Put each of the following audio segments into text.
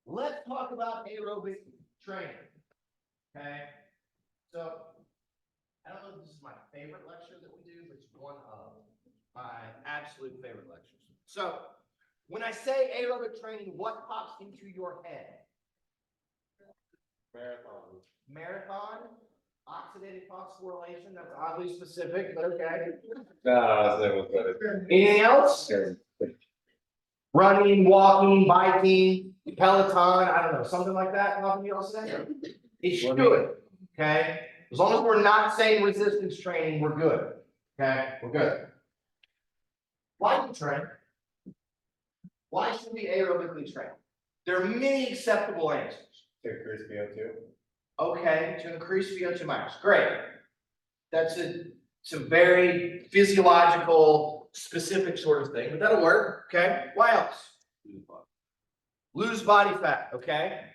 Let's talk about aerobic training. Okay, so I don't know if this is my favorite lecture that we do, but it's one of my absolute favorite lectures. So when I say aerobic training, what pops into your head? Marathon. Marathon, oxidative phosphorylation. That's oddly specific, but okay. No, that was better. Anything else? Running, walking, biking, Peloton, I don't know, something like that. Nothing else say? It should, okay? As long as we're not saying resistance training, we're good. Okay, we're good. Why do we train? Why should we aerobically train? There are many acceptable answers. To increase VO2. Okay, to increase VO2 max. Great. That's it's a very physiological, specific sort of thing, but that'll work. Okay. Why else? Lose body fat. Okay.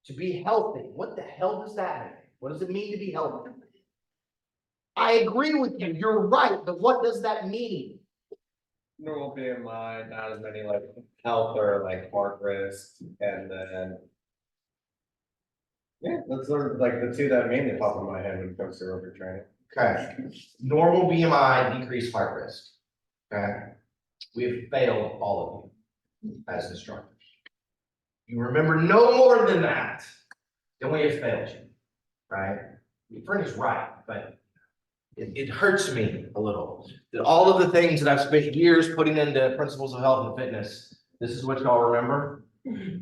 To be healthy. What the hell does that mean? What does it mean to be healthy? I agree with you. You're right, but what does that mean? Normal BMI, not as many like health or like heart risk, and then yeah, that's sort of like the two that mainly pop in my head when it comes to aerobic training. Okay. Normal BMI, decreased heart risk. Okay. We have failed all of you as instructors. You remember no more than that, then we have failed you. Right? Your friend is right, but it hurts me a little that all of the things that I've spent years putting into principles of health and fitness, this is what y'all remember,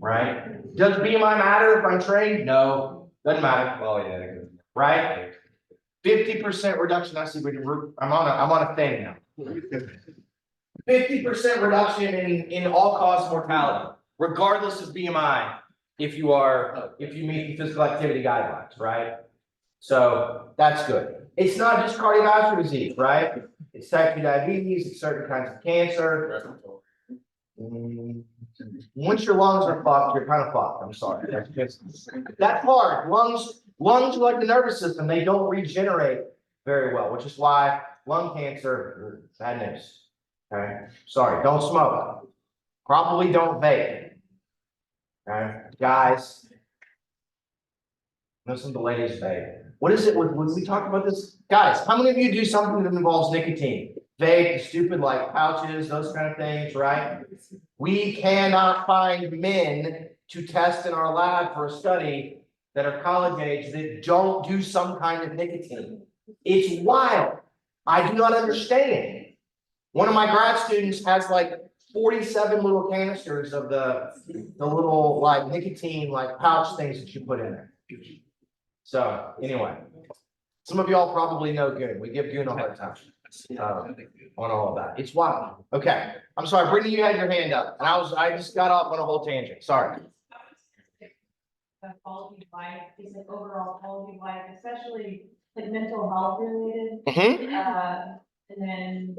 right? Does BMI matter if I'm trained? No, doesn't matter. Oh yeah. Right? 50% reduction. I see. I'm on a thing now. 50% reduction in all-cause mortality, regardless of BMI, if you meet the physical activity guidelines, right? So that's good. It's not just cardiovascular disease, right? It's type 2 diabetes, it's certain kinds of cancer. Once your lungs are fucked, you're kind of fucked. I'm sorry. That's hard. Lungs are like the nervous system. They don't regenerate very well, which is why lung cancer, bad news. Okay. Sorry, don't smoke. Probably don't vape. Okay. Guys, listen to the ladies vape. What is it when we talk about this? Guys, how many of you do something that involves nicotine? Vape, stupid like pouches, those kind of things, right? We cannot find men to test in our lab for a study that are college age that don't do some kind of nicotine. It's wild. I do not understand. One of my grad students has like 47 little canisters of the little like nicotine like pouch things that you put in there. So anyway, some of y'all probably know Goon. We give Goon a hard time on all of that. It's wild. Okay, I'm sorry, Brittany, you had your hand up, and I just got off on a whole tangent. Sorry. Quality of life, is like overall quality of life, especially like mental health related. And then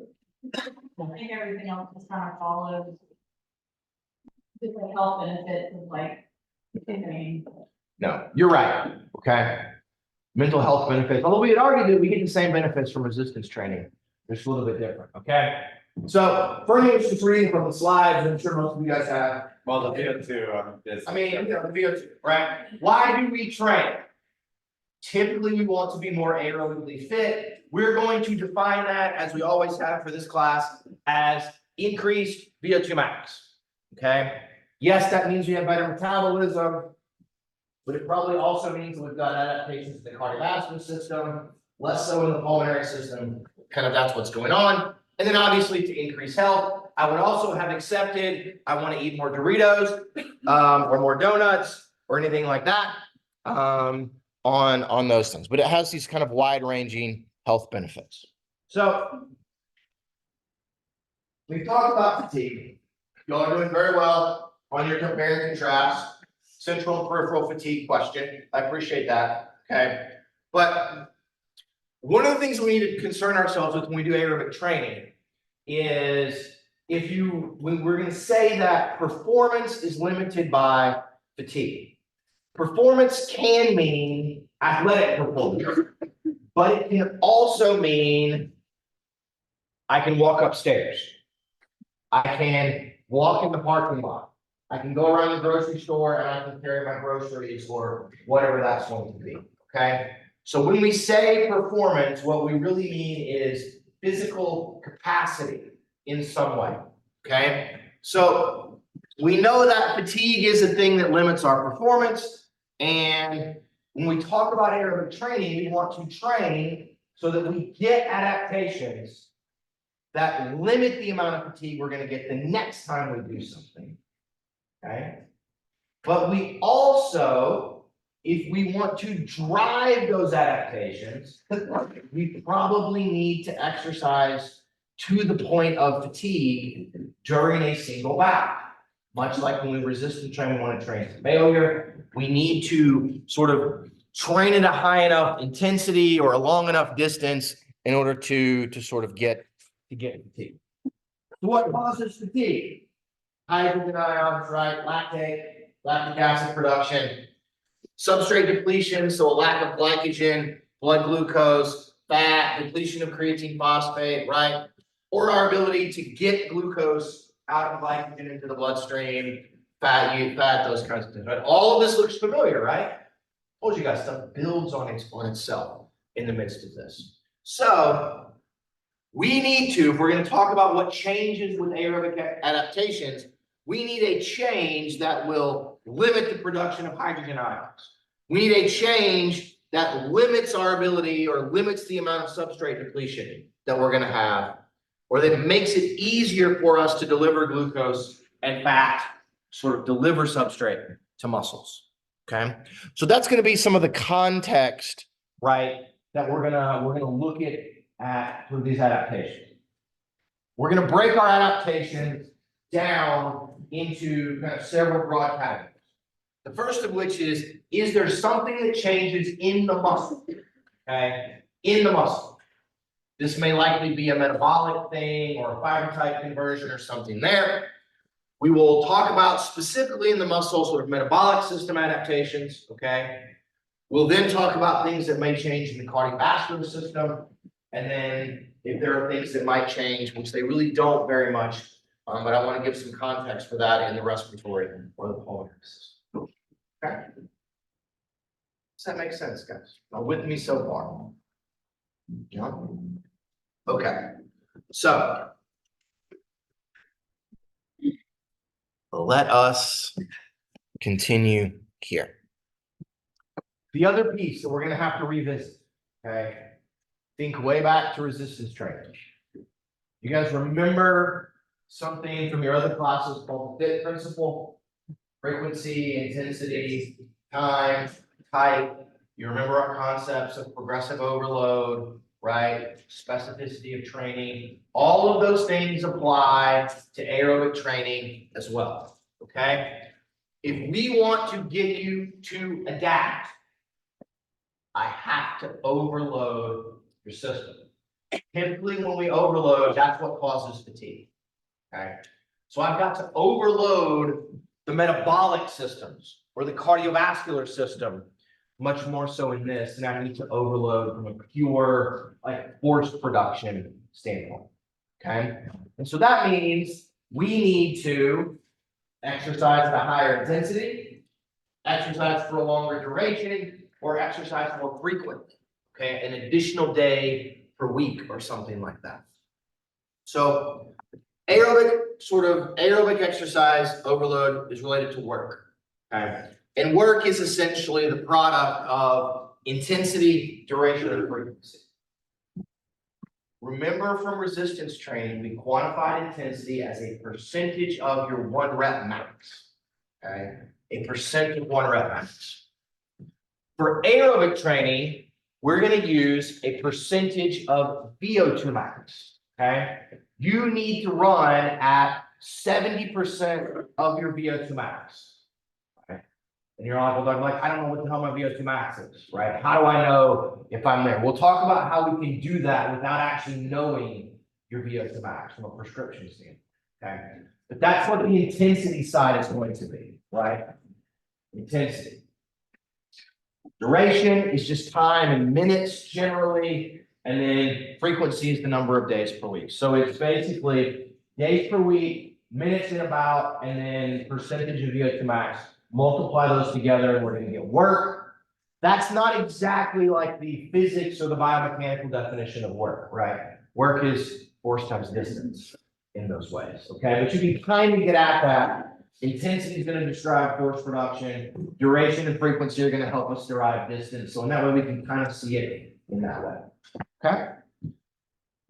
I think everything else just kind of follows different health benefits of like, I mean. No, you're right. Okay. Mental health benefits, although we had argued that we get the same benefits from resistance training. It's a little bit different. Okay. So for me, it's just reading from the slides. I'm sure most of you guys have. Well, the VO2 is. I mean, the VO2, right? Why do we train? Typically, we want to be more aerobically fit. We're going to define that, as we always have for this class, as increased VO2 max. Okay. Yes, that means we have better metabolism, but it probably also means we've got adaptations to the cardiovascular system, less so in the pulmonary system. Kind of that's what's going on. And then obviously to increase health, I would also have accepted, I want to eat more Doritos, or more donuts or anything like that, on those things. But it has these kind of wide ranging health benefits. So we've talked about fatigue. Y'all are doing very well on your compare and contrast, central and peripheral fatigue question. I appreciate that. Okay. But one of the things we need to concern ourselves with when we do aerobic training is when we're going to say that performance is limited by fatigue. Performance can mean athletic performance, but it can also mean I can walk upstairs. I can walk in the parking lot. I can go around the grocery store and I can carry my groceries or whatever that's going to be, okay? So when we say performance, what we really mean is physical capacity in some way, okay? So we know that fatigue is a thing that limits our performance. And when we talk about aerobic training, we want to train so that we get adaptations that limit the amount of fatigue we're going to get the next time we do something. Okay. But we also, if we want to drive those adaptations, we probably need to exercise to the point of fatigue during a single bout. Much like when we resistance train, we want to train to failure. We need to sort of train at a high enough intensity or a long enough distance in order to sort of get fatigue. So what causes fatigue? Hydrogen ions, right? Lactic acid production, substrate depletion, so a lack of glycogen, blood glucose, fat, depletion of creatine phosphate, right? Or our ability to get glucose out of glycogen into the bloodstream, fat, those kinds of things, right? All of this looks familiar, right? I told you guys, stuff builds on itself in the midst of this. So we need to, if we're going to talk about what changes with aerobic adaptations, we need a change that will limit the production of hydrogen ions. We need a change that limits our ability or limits the amount of substrate depletion that we're going to have, or that makes it easier for us to deliver glucose and fat, sort of deliver substrate to muscles. Okay, so that's going to be some of the context, right, that we're gonna look at for these adaptations. We're going to break our adaptations down into kind of several broad categories. The first of which is there something that changes in the muscle? Okay, in the muscle. This may likely be a metabolic thing or a fiber type conversion or something there. We will talk about specifically in the muscle sort of metabolic system adaptations, okay? We'll then talk about things that may change in the cardiovascular system. And then if there are things that might change, which they really don't very much, but I want to give some context for that in the respiratory or the pulmonary system. Okay. Does that make sense, guys? Are with me so far? Yeah. Okay. So let us continue here. The other piece that we're going to have to revisit, okay? Think way back to resistance training. You guys remember something from your other classes called the FIT principle? Frequency, intensity, time, type. You remember our concepts of progressive overload, right? Specificity of training. All of those things apply to aerobic training as well, okay? If we want to get you to adapt, I have to overload your system. Typically, when we overload, that's what causes fatigue, okay? So I've got to overload the metabolic systems or the cardiovascular system, much more so in this, than I need to overload from a pure like force production standpoint, okay? And so that means we need to exercise at a higher intensity, exercise for a longer duration, or exercise more frequently, okay? An additional day per week or something like that. So aerobic exercise overload is related to work, okay? And work is essentially the product of intensity, duration, and frequency. Remember from resistance training, we quantified intensity as a percentage of your 1 rep max, okay? A percent of 1 rep max. For aerobic training, we're going to use a percentage of VO2 max, okay? You need to run at 70% of your VO2 max, okay? And you're like, well, I don't know what the hell my VO2 max is, right? How do I know if I'm there? We'll talk about how we can do that without actually knowing your VO2 max from a prescription standpoint, okay? But that's what the intensity side is going to be, right? Intensity. Duration is just time in minutes generally, and then frequency is the number of days per week. So it's basically days per week minutes in about, and then percentage of VO2 max, multiply those together, and we're gonna get work. That's not exactly like the physics or the biomechanical definition of work, right? Work is force times distance in those ways, okay? But you can kind of get at that. Intensity is gonna describe force production, duration and frequency are gonna help us derive distance, so in that way we can kind of see it in that way, okay?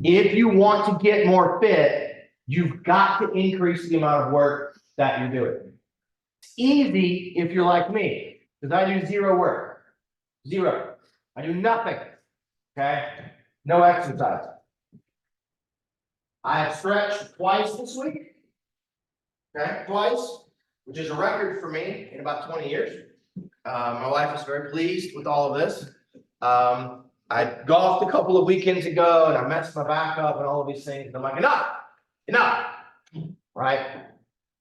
If you want to get more fit, you've got to increase the amount of work that you're doing. It's easy if you're like me, because I do zero work. Zero. I do nothing. Okay? No exercise. I have stretched twice this week. Okay, twice, which is a record for me in about 20 years. My wife is very pleased with all of this. I golfed a couple of weekends ago and I messed my back up and all of these things. And I'm like, enough, right?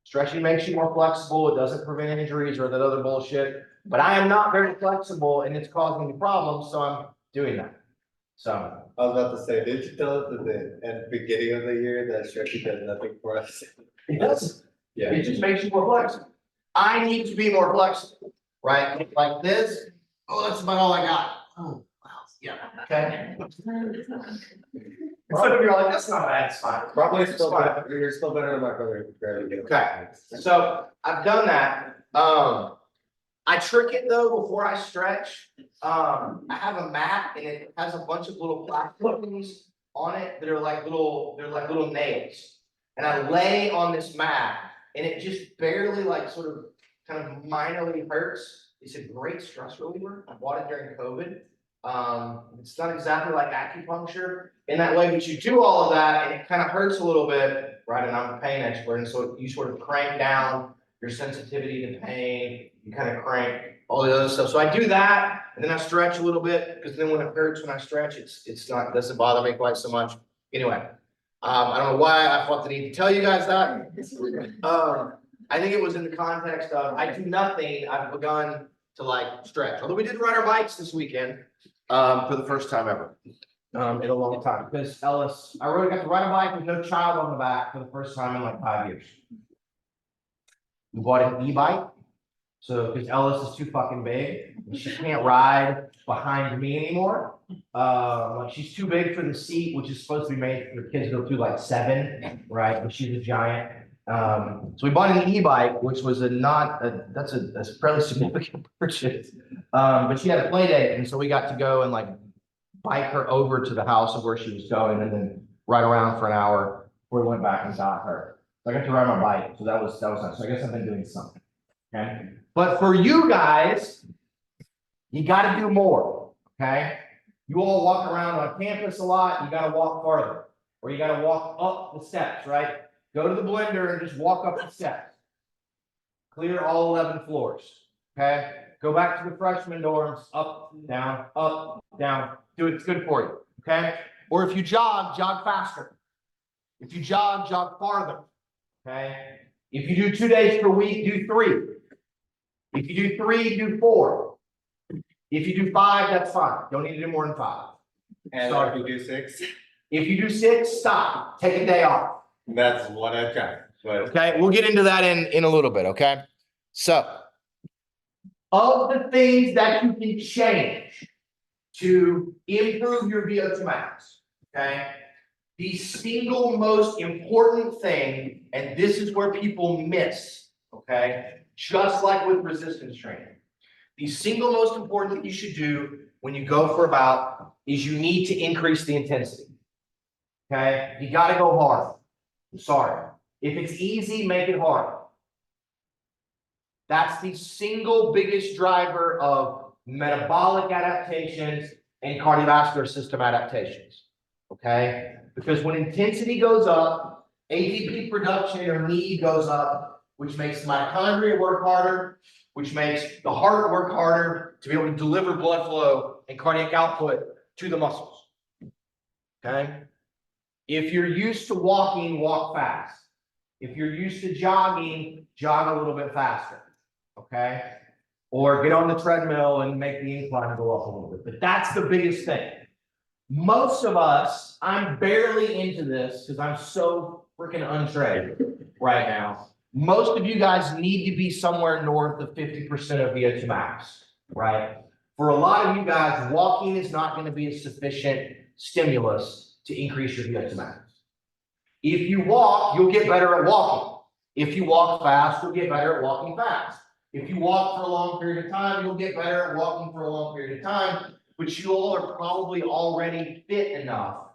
Stretching makes you more flexible. It doesn't prevent injuries or that other bullshit. But I am not very flexible and it's causing me problems, so I'm doing that. So I was about to say, did you tell us at the beginning of the year that stretching does nothing for us? it does. Yeah. It just makes you more flexible. I need to be more flexible, right? Like this. Oh, that's about all I got. Oh, wow. Yeah. Okay. Some of you are like, that's not bad. It's fine. Probably It's still fine. better, you're still better than my brother. Okay. So I've done that. I trick it though before I stretch. I have a mat and it has a bunch of little plastic things on it that are like little, they're like little nails. And I lay on this mat and it just barely like sort of kind of minorly hurts. It's a great stress reliever. I bought it during COVID. It's not exactly like acupuncture in that way, but you do all of that and it kind of hurts a little bit, right? And I'm a pain expert, and so you sort of crank down your sensitivity to pain, you kind of crank all the other stuff. So I do that, and then I stretch a little bit, because then when it hurts when I stretch, it doesn't bother me quite so much. Anyway, I don't know why I felt the need to tell you guys that. I think it was in the context of I do nothing, I've begun to like stretch. Although we did ride our bikes this weekend, for the first time ever, in a long time. Because Ellis, I really got to ride a bike with no child on the back for the first time in like 5 years. We bought an e-bike, so because Ellis is too fucking big, and she can't ride behind me anymore. Like she's too big for the seat, which is supposed to be made for kids to go through like 7, right? But she's a giant. So we bought an e-bike, which was that's a fairly significant purchase. But she had a play date, and so we got to go and like bike her over to the house of where she was going, and then ride around for an hour before we went back and got her. So I got to ride my bike, so that was nice. So I guess I've been doing something. Okay, but for you guys, you got to do more. Okay, you all walk around on campus a lot. You got to walk farther, or you got to walk up the steps. Right, go to the blender and just walk up the steps. Clear all 11 floors. Okay, go back to the freshman dorms. Up, down. Do it. It's good for you. Okay, or if you jog faster. If you jog farther. Okay, if you do 2 days per week, do 3. If you do 3, do 4. If you do 5, that's fine. Don't need to do more than 5. And Sorry. if you do 6, If you do 6, stop. Take a day off. that's what I tried. But Okay, we'll get into that in a little bit. Okay, so of the things that you can change to improve your VO2 max, okay, the single most important thing, and this is where people miss, okay, just like with resistance training, the single most important thing you should do when you go for a bout is you need to increase the intensity. Okay, you got to go hard. I'm sorry. If it's easy, make it hard. That's the single biggest driver of metabolic adaptations and cardiovascular system adaptations. Okay, because when intensity goes up, ATP production or need goes up, which makes the mitochondria work harder, which makes the heart work harder to be able to deliver blood flow and cardiac output to the muscles. Okay, if you're used to walking, walk fast. If you're used to jogging, jog a little bit faster. Okay, or get on the treadmill and make the incline go up a little bit. But that's the biggest thing. Most of us, I'm barely into this because I'm so freaking untrained right now. Most of you guys need to be somewhere north of 50% of VO2 max, right? For a lot of you guys, walking is not going to be a sufficient stimulus to increase your VO2 max. If you walk, you'll get better at walking. If you walk fast, you'll get better at walking fast. If you walk for a long period of time, you'll get better at walking for a long period of time, but you all are probably already fit enough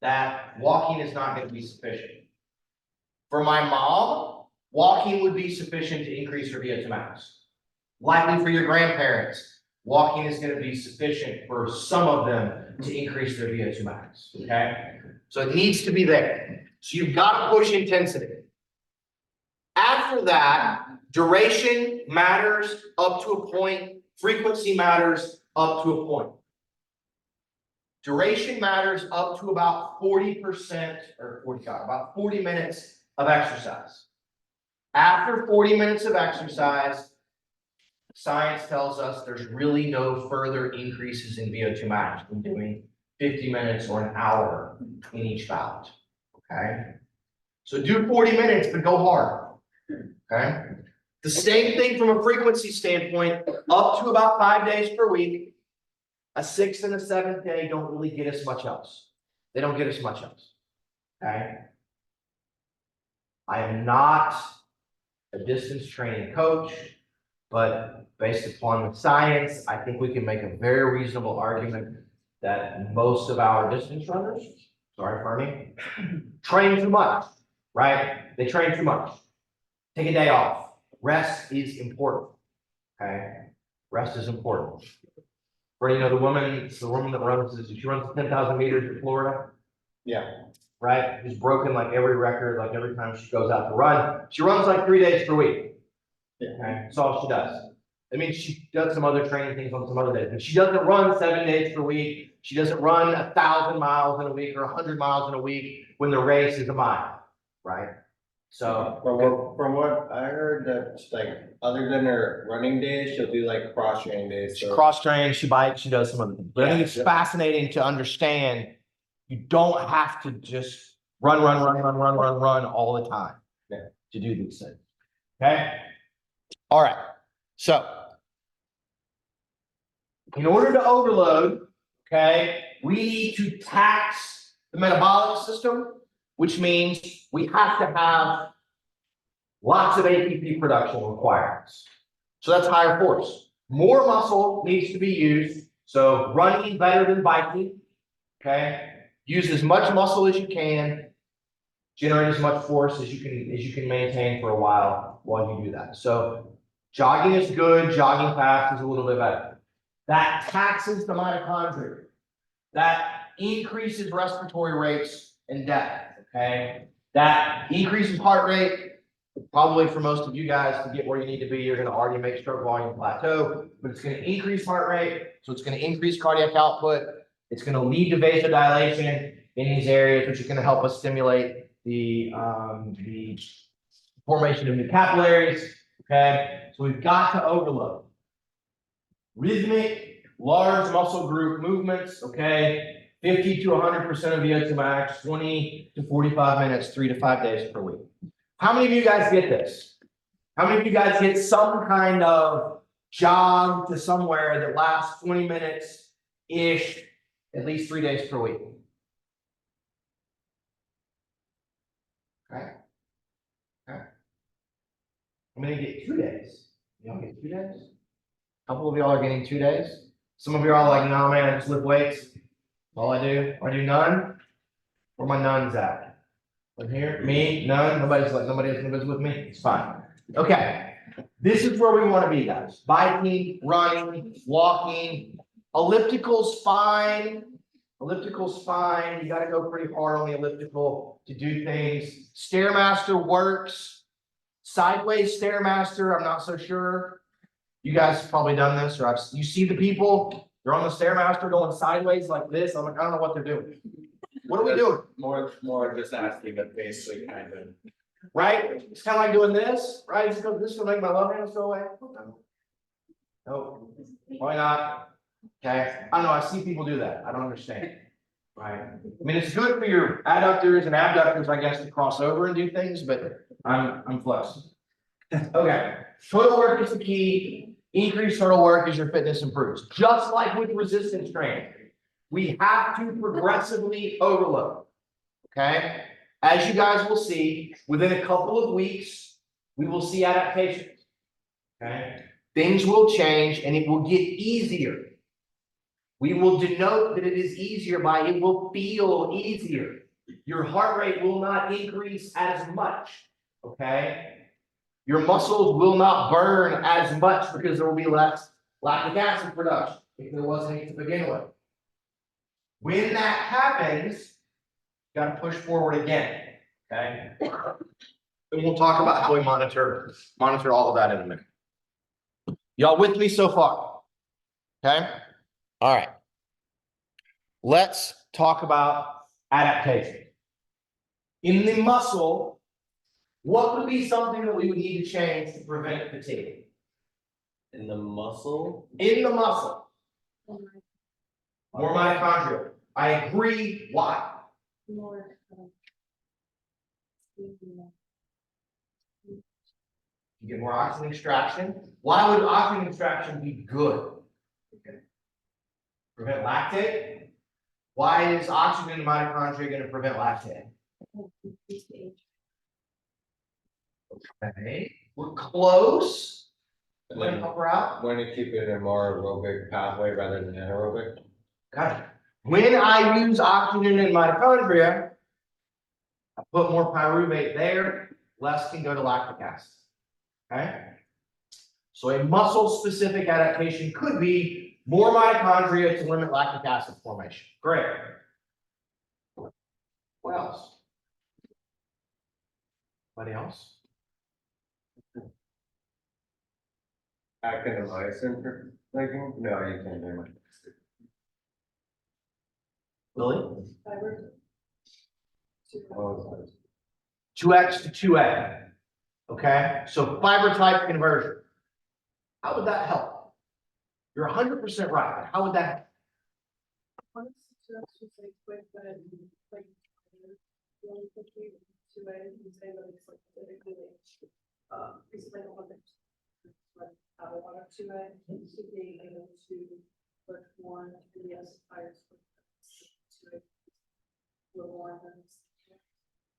that walking is not going to be sufficient. For my mom, walking would be sufficient to increase her VO2 max. Likely for your grandparents, walking is going to be sufficient for some of them to increase their VO2 max, okay? So it needs to be there. So you've got to push intensity. After that, duration matters up to a point, frequency matters up to a point. Duration matters up to about 40% or 45, about 40 minutes of exercise. After 40 minutes of exercise, science tells us there's really no further increases in VO2 max than doing 50 minutes or an hour in each bout, okay? So do 40 minutes, but go hard, okay? The same thing from a frequency standpoint, up to about 5 days per week. A 6th and a 7th day don't really get us much else. They don't get us much else, okay? I am not a distance training coach, but based upon the science, I think we can make a very reasonable argument that most of our distance runners, sorry, Bernie, train too much, right? They train too much. Take a day off. Rest is important, okay? Rest is important. Bernie, you know, the woman that runs, she runs 10,000 meters in Florida. Yeah. Right? She's broken like every record, like every time she goes out to run. She runs like 3 days per week. Yeah. Okay, that's all she does. I mean, she does some other training things on some other days, but she doesn't run 7 days per week. She doesn't run 1,000 miles in a week or 100 miles in a week when the race is a mile, right? So From what I heard, that like other than her running days, she'll do like cross training days. she So cross trains, she bikes, she does some other things. But I think it's fascinating to understand you don't have to just run all the time to do these things. Okay. All right. So in order to overload, okay, we need to tax the metabolic system, which means we have to have lots of ATP production requirements. So that's higher force. More muscle needs to be used. So running better than biking. Okay. Use as much muscle as you can. Generate as much force as you can maintain for a while you do that. So jogging is good. Jogging fast is a little bit better. That taxes the mitochondria. That increases respiratory rates and death. Okay. That increases heart rate. Probably for most of you guys to get where you need to be, you're going to already make stroke volume plateau, but it's going to increase heart rate. So it's going to increase cardiac output. It's going to lead to vasodilation in these areas, which is going to help us stimulate the formation of new capillaries. Okay. So we've got to overload. Rhythmic, large muscle group movements. Okay. 50 to 100% of VO2 max, 20 to 45 minutes, 3 to 5 days per week. How many of you guys get this? How many of you guys get some kind of jog to somewhere that lasts 20 minutes-ish, at least 3 days per week? Okay. Okay. I'm gonna get 2 days. Y'all get 2 days? A couple of y'all are getting 2 days. Some of y'all are like, no, man, I just lift weights. All I do. I do none. Where my nuns at? From here, me, none, nobody's with me, it's fine. Okay, this is where we want to be, guys. Biking, running, walking, elliptical's fine. Elliptical's fine. You got to go pretty hard on the elliptical to do things. Stairmaster works. Sideways Stairmaster, I'm not so sure. You guys have probably done this, or you see the people, they're on the Stairmaster going sideways like this. I'm like, I don't know what they're doing. What are we doing? More just asking, but basically kind of. Right? It's kind of like doing this, right? This will make my love handles go away. No. Why not? Okay. I don't know. I see people do that. I don't understand. right? I mean, it's good for your adductors and abductors, I guess, to cross over and do things, but I'm flexible. Okay, total work is the key. Increased total work as your fitness improves. Just like with resistance training, we have to progressively overload. Okay, as you guys will see, within a couple of weeks, we will see adaptations. Okay, things will change and it will get easier. We will denote that it is easier by it will feel easier. Your heart rate will not increase as much. Okay. Your muscles will not burn as much because there will be less lactic acid production if there wasn't any to begin with. When that happens, you got to push forward again. Okay. And we'll talk about how we monitor all of that in a minute. Y'all with me so far? Okay. All right. Let's talk about adaptation. In the muscle, what would be something that we would need to change to prevent fatigue? In the muscle, In the muscle, more mitochondria. I agree. Why? More. You get more oxygen extraction. Why would oxygen extraction be good? Prevent lactate. Why is oxygen in mitochondria going to prevent lactate? Okay, we're close. Like- Help her out. when you keep it in a more aerobic pathway rather than anaerobic. Gotcha. When I use oxygen in mitochondria, I put more pyruvate there, less can go to lactic acid. Okay? So a muscle-specific adaptation could be more mitochondria to limit lactic acid formation. Great. What else? Anybody else? Actinomycin for thinking? No, you can't do it. Lily? Oh, 2x to 2a. Okay, so fiber type conversion. How would that help? You're 100% right, but how would that?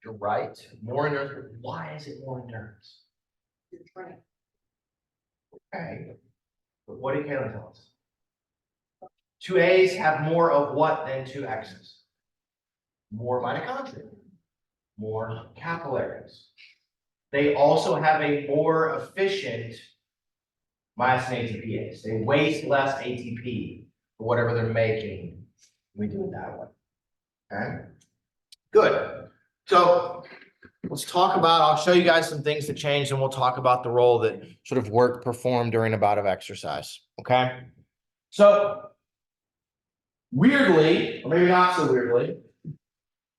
You're right. More endurance. Why is it more endurance? Okay. But what did Kayla tell us? 2A's have more of what than 2X's? More mitochondria, more capillaries. They also have a more efficient myosin ATPase. They waste less ATP for whatever they're making. We do it that way. Okay. Good. So let's talk about, I'll show you guys some things that changed and we'll talk about the role that sort of work performed during a bout of exercise. Okay. So weirdly, or maybe not so weirdly,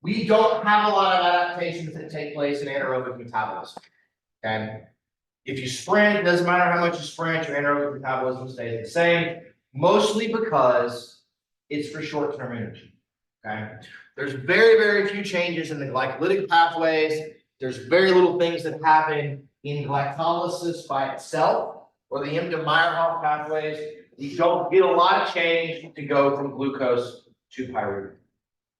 we don't have a lot of adaptations that take place in anaerobic metabolism. Okay. If you sprint, it doesn't matter how much you sprint, your anaerobic metabolism stays the same, mostly because it's for short-term energy. Okay. There's very, very few changes in the glycolytic pathways. There's very little things that happen in glycolysis by itself or the Embden-Meyerhoff pathways. You don't get a lot of change to go from glucose to pyruvate.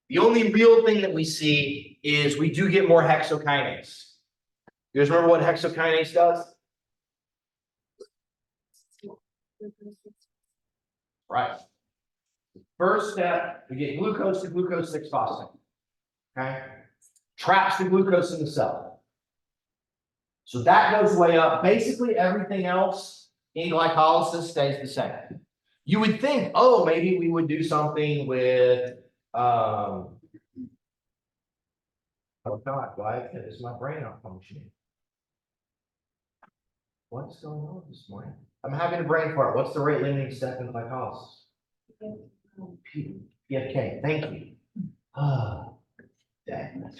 The only real thing that we see is we do get more hexokinase. You guys remember what hexokinase does? Right. First step, we get glucose to glucose 6-phosphate. Okay. Traps the glucose in the cell. So that goes way up. Basically, everything else in glycolysis stays the same. You would think, oh, maybe we would do something with, oh God, why is my brain not functioning? What's going on this morning? I'm having a brain fart. What's the rate limiting step in glycolysis? PFK, thank you. Dang.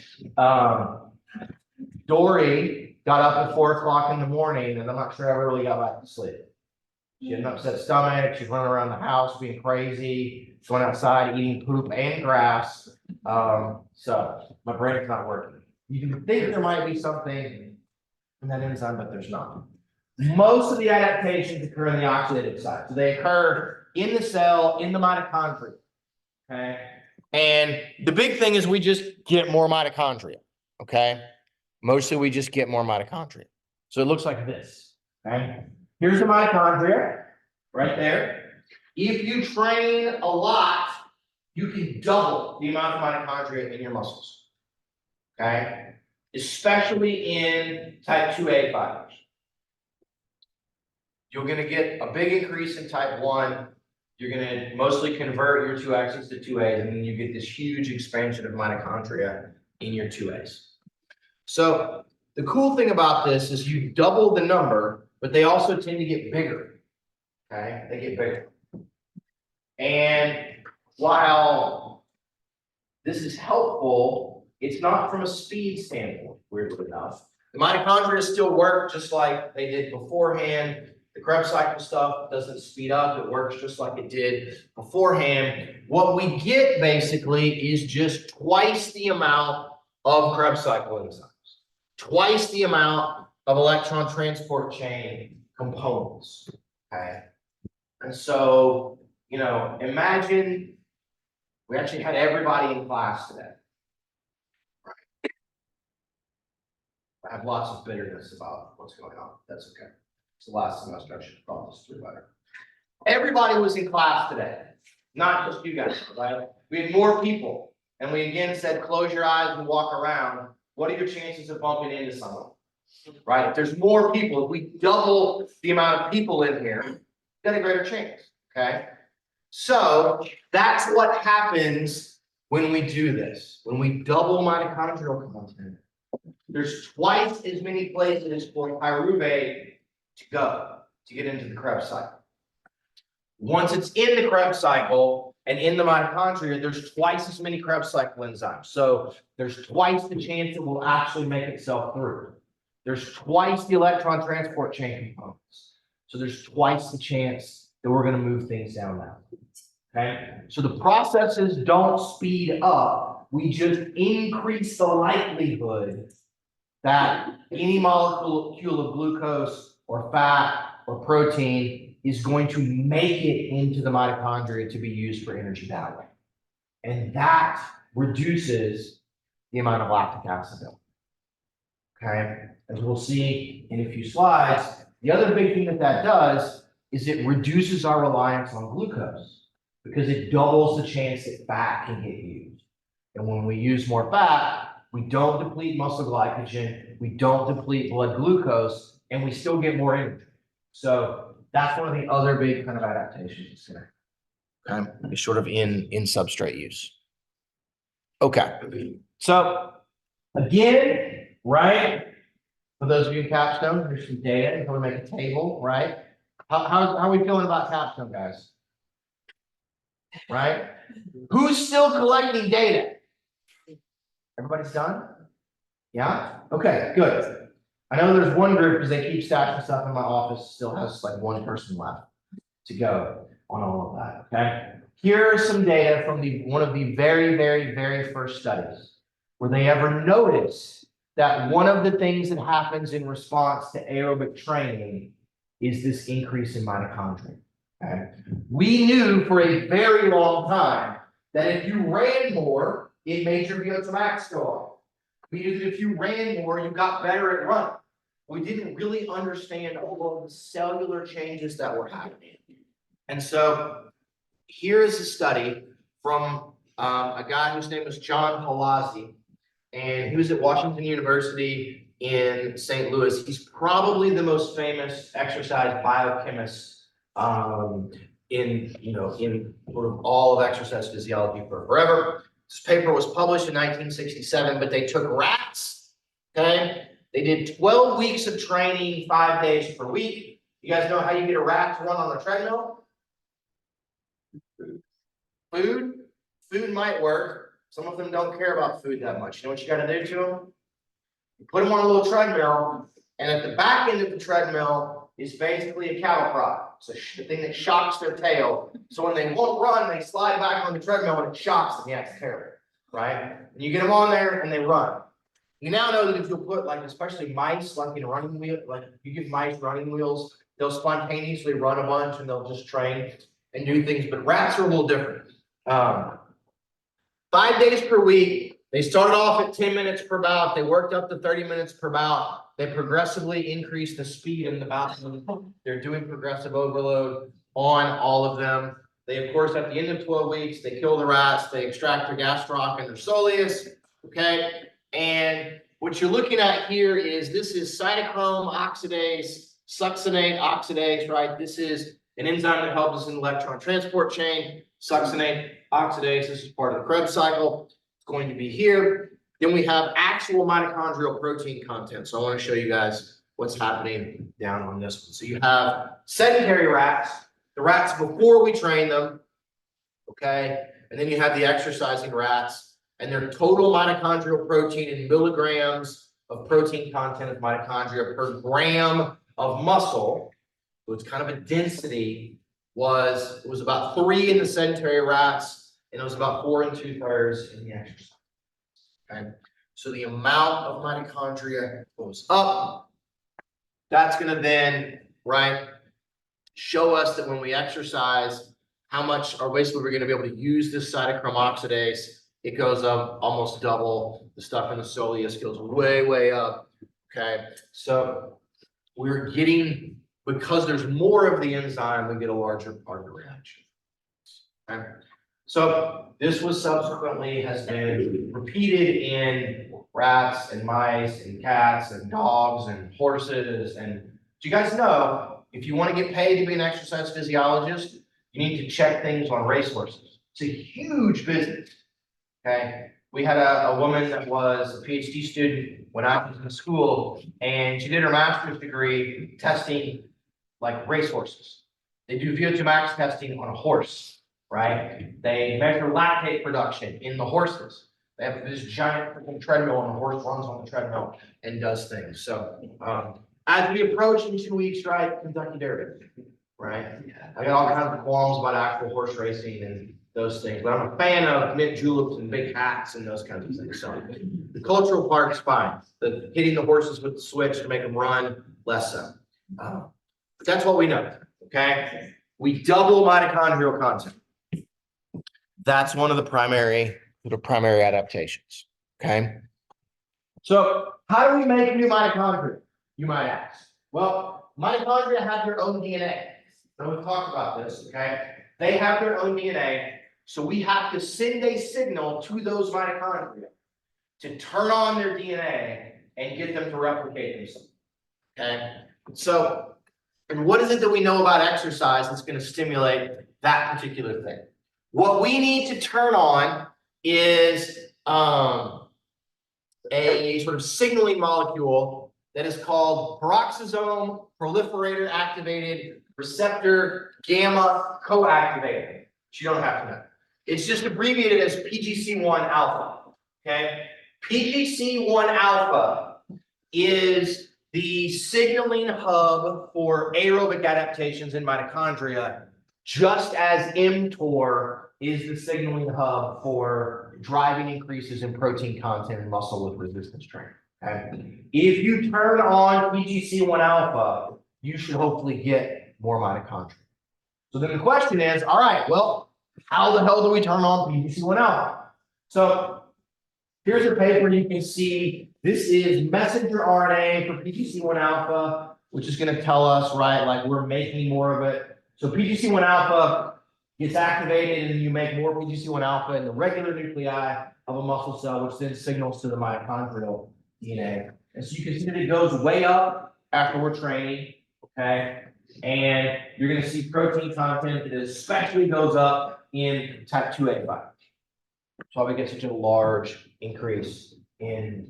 Dory got up at 4 o'clock in the morning, and I'm not sure I really got back to sleep. She had an upset stomach, she's running around the house being crazy, going outside, eating poop and grass. So my brain's not working. You can think there might be something in that enzyme, but there's not. Most of the adaptations occur in the oxidative side. So they occur in the cell, in the mitochondria. Okay. And the big thing is we just get more mitochondria. Okay. Mostly we just get more mitochondria. So it looks like this. Okay. Here's the mitochondria right there. If you train a lot, you can double the amount of mitochondria in your muscles. Okay. Especially in type 2A fibers. You're going to get a big increase in type 1. You're going to mostly convert your 2X's to 2A's, and then you get this huge expansion of mitochondria in your 2A's. So the cool thing about this is you double the number, but they also tend to get bigger. Okay, they get bigger. And while this is helpful, it's not from a speed standpoint, weirdly enough. The mitochondria still work just like they did beforehand. The Krebs cycle stuff doesn't speed up. It works just like it did beforehand. What we get basically is just twice the amount of Krebs cycle enzymes, twice the amount of electron transport chain components. Okay. And so, you know, imagine we actually had everybody in class today. Right. I have lots of bitterness about what's going on. That's okay. It's the last semester. I should have thought this through better. Everybody was in class today, not just you guys, right? We had more people, and we again said, close your eyes and walk around. What are your chances of bumping into someone? Right? If there's more people, if we double the amount of people in here, you've got a greater chance. Okay. So that's what happens when we do this. When we double mitochondrial content, there's twice as many places for pyruvate to go to get into the Krebs cycle. Once it's in the Krebs cycle and in the mitochondria, there's twice as many Krebs cycle enzymes. So there's twice the chance it will actually make itself through. There's twice the electron transport chain components. So there's twice the chance that we're going to move things down now. Okay. So the processes don't speed up. We just increase the likelihood that any molecule of glucose or fat or protein is going to make it into the mitochondria to be used for energy that way. And that reduces the amount of lactic acid build. Okay, as we'll see in a few slides, the other big thing that does is it reduces our reliance on glucose because it doubles the chance that fat can get used. And when we use more fat, we don't deplete muscle glycogen, we don't deplete blood glucose, and we still get more energy. So that's one of the other big kind of adaptations here. Okay, it's sort of in substrate use. Okay, so again, right? For those of you in Capstone, here's some data. We're going to make a table, right? How are we feeling about Capstone, guys? Right? Who's still collecting data? Everybody's done? Yeah? Okay, good. I know there's one group because they keep stashing stuff in my office, still has like one person left to go on all of that. Okay. Here are some data from one of the very first studies where they ever noticed that one of the things that happens in response to aerobic training is this increase in mitochondria. Okay. We knew for a very long time that if you ran more, it made your VO2 max go up. We knew that if you ran more, you got better at running. We didn't really understand all of the cellular changes that were happening. And so here is a study from a guy whose name was John Palazzi, and he was at Washington University in St. Louis. He's probably the most famous exercise biochemist in sort of all of exercise physiology forever. This paper was published in 1967, but they took rats, okay? They did 12 weeks of training, 5 days per week. You guys know how you get a rat to run on a treadmill? Food? Food might work. Some of them don't care about food that much. You know what you got to do to them? You put them on a little treadmill, And at the back end of the treadmill is basically a cattle prod. It's the thing that shocks their tail. So when they won't run, they slide back on the treadmill and it shocks them. Yeah, it's terrible, right? And you get them on there and they run. You now know that if you'll put like, especially mice, like in a running wheel, like if you give mice running wheels, they'll spontaneously run a bunch and they'll just train and do things. But rats are a little different. 5 days per week. They started off at 10 minutes per bout. They worked up to 30 minutes per bout. They progressively increased the speed in the bout. They're doing progressive overload on all of them. They, of course, at the end of 12 weeks, they kill the rats. They extract their gastroc and their soleus. Okay. And what you're looking at here is this is cytochrome oxidase, succinate oxidase, right? This is an enzyme that helps us in the electron transport chain. Succinate oxidase, this is part of the Krebs cycle. It's going to be here. Then we have actual mitochondrial protein content. So I want to show you guys what's happening down on this one. So you have sedentary rats, the rats before we train them, okay? And then you have the exercising rats and their total mitochondrial protein in milligrams of protein content of mitochondria per gram of muscle. So it's kind of a density it was about 3 in the sedentary rats, and it was about 4 2/3 in the exercise. Okay, so the amount of mitochondria goes up. That's going to then, right, show us that when we exercise, how much, or basically we're going to be able to use this cytochrome oxidase. It goes up almost double. The stuff in the soleus goes way, way up. Okay, so we're getting, because there's more of the enzyme, we get a larger part of the reaction. Okay. So this was subsequently has been repeated in rats and mice and cats and dogs and horses. And do you guys know, if you want to get paid to be an exercise physiologist, you need to check things on racehorses. It's a huge business. Okay. We had a woman that was a PhD student when I was in school, and she did her master's degree testing like racehorses. They do VO2 max testing on a horse, right? They measure lactate production in the horses. They have this giant freaking treadmill, and the horse runs on the treadmill and does things. So as we approach in 2 weeks, right, Kentucky Derby, right? I got all kinds of qualms about actual horse racing and those things, but I'm a fan of mint juleps and big hats and those kinds of things. So the cultural part is fine. The hitting the horses with the switch to make them run, less so. But that's what we know, okay? We double mitochondrial content. That's one of the primary adaptations, okay? So how do we make new mitochondria, you might ask? Well, mitochondria have their own DNA. So we've talked about this, okay? They have their own DNA, so we have to send a signal to those mitochondria to turn on their DNA and get them to replicate themselves, okay? So, and what is it that we know about exercise that's going to stimulate that particular thing? What we need to turn on is a sort of signaling molecule that is called peroxisome proliferator activated receptor gamma coactivator. You don't have to know. It's just abbreviated as PGC1 alpha. Okay, PGC1 alpha is the signaling hub for aerobic adaptations in mitochondria, just as mTOR is the signaling hub for driving increases in protein content in muscle with resistance training. Okay? If you turn on PGC1 alpha, you should hopefully get more mitochondria. So then the question is, all right, well, how the hell do we turn on PGC1 alpha? So here's a paper you can see. This is messenger RNA for PGC1 alpha, which is going to tell us, right, like we're making more of it. So PGC1 alpha gets activated and you make more PGC1 alpha in the regular nuclei of a muscle cell, which then signals to the mitochondrial DNA. And so you can see that it goes way up after we're training, okay? And you're going to see protein content that especially goes up in type 2A fibers. So we get such a large increase in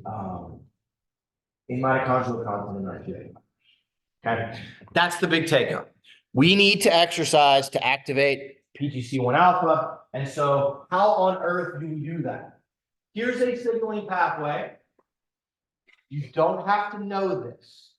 mitochondrial content in our 2A fibers. Okay, that's the big take home. We need to exercise to activate PGC1 alpha. And so how on earth do we do that? Here's a signaling pathway. You don't have to know this,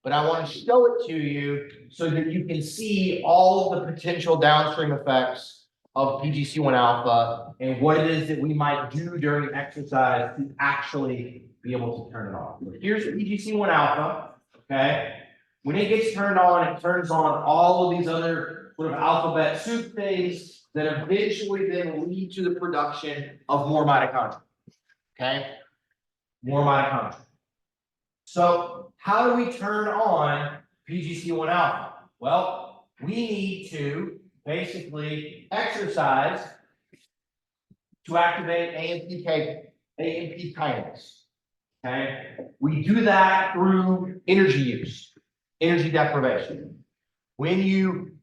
but I want to show it to you so that you can see all the potential downstream effects of PGC1 alpha and what it is that we might do during exercise to actually be able to turn it on. Here's PGC1 alpha, okay? When it gets turned on, it turns on all of these other sort of alphabet soup things that eventually then lead to the production of more mitochondria, okay? More mitochondria. So how do we turn on PGC1 alpha? Well, we need to basically exercise to activate AMP kinase. Okay, we do that through energy use, energy deprivation. When you,